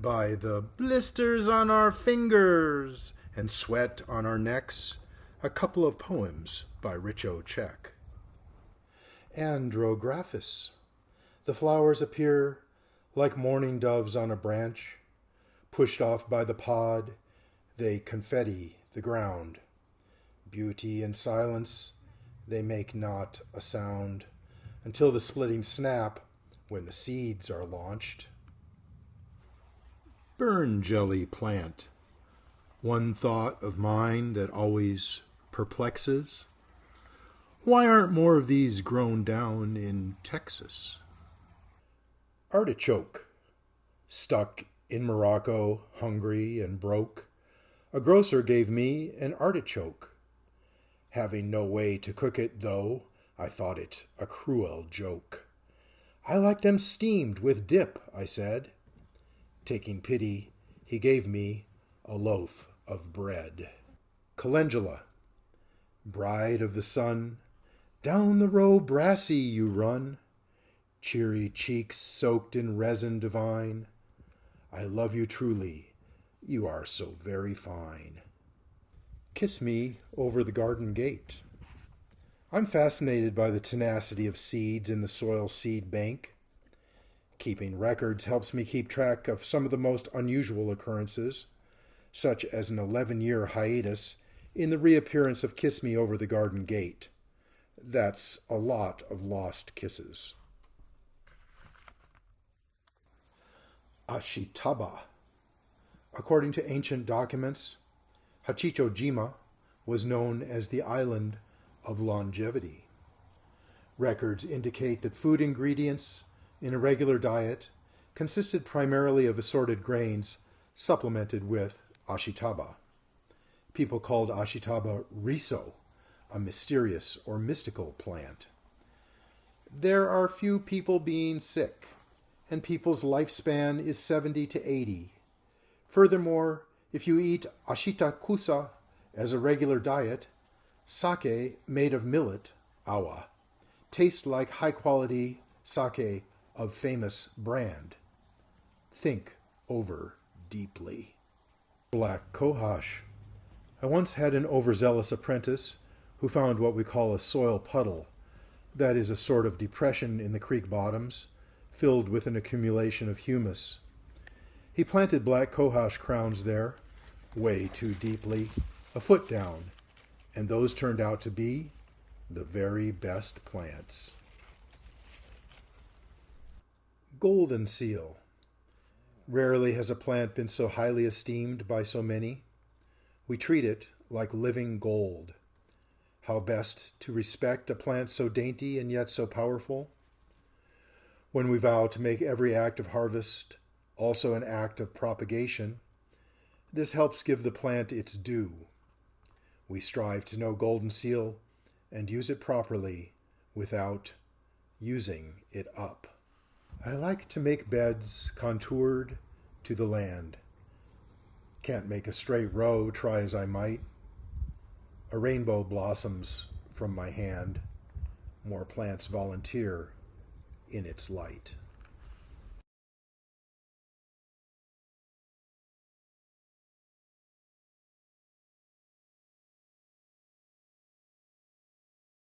by the blisters on our fingers and sweat on our necks, a couple of poems by Richo Cech. Andrographis. The flowers appear like mourning doves on a branch. Pushed off by the pod, they confetti the ground. Beauty and silence, they make not a sound, until the splitting snap when the seeds are launched. Burn jelly plant. One thought of mine that always perplexes. Why aren't more of these grown down in Texas? Artichoke. Stuck in Morocco, hungry and broke, a grocer gave me an artichoke. Having no way to cook it, though, I thought it a cruel joke. I like them steamed with dip, I said. Taking pity, he gave me a loaf of bread. Calendula. Bride of the sun, down the row brassy you run, cheery cheeks soaked in resin divine. I love you truly, you are so very fine. Kiss me over the garden gate. I'm fascinated by the tenacity of seeds in the soil seed bank. Keeping records helps me keep track of some of the most unusual occurrences, such as an 11-year hiatus in the reappearance of Kiss Me Over the Garden Gate. That's a lot of lost kisses. Ashitaba. According to ancient documents, Hachichojima was known as the island of longevity. Records indicate that food ingredients in a regular diet consisted primarily of assorted grains supplemented with ashitaba. People called ashitaba riso, a mysterious or mystical plant. There are few people being sick, and people's lifespan is 70 to 80. Furthermore, if you eat ashitakusa as a regular diet, sake made of millet, awa, tastes like high-quality sake of famous brand. Think over deeply. Black cohosh. I once had an overzealous apprentice who found what we call a soil puddle, that is a sort of depression in the creek bottoms, filled with an accumulation of humus. He planted black cohosh crowns there, way too deeply, a foot down, and those turned out to be the very best plants. Golden seal. Rarely has a plant been so highly esteemed by so many. We treat it like living gold. How best to respect a plant so dainty and yet so powerful? When we vow to make every act of harvest also an act of propagation, this helps give the plant its due. We strive to know golden seal and use it properly without using it up. I like to make beds contoured to the land. Can't make a straight row, try as I might. A rainbow blossoms from my hand. More plants volunteer in its light.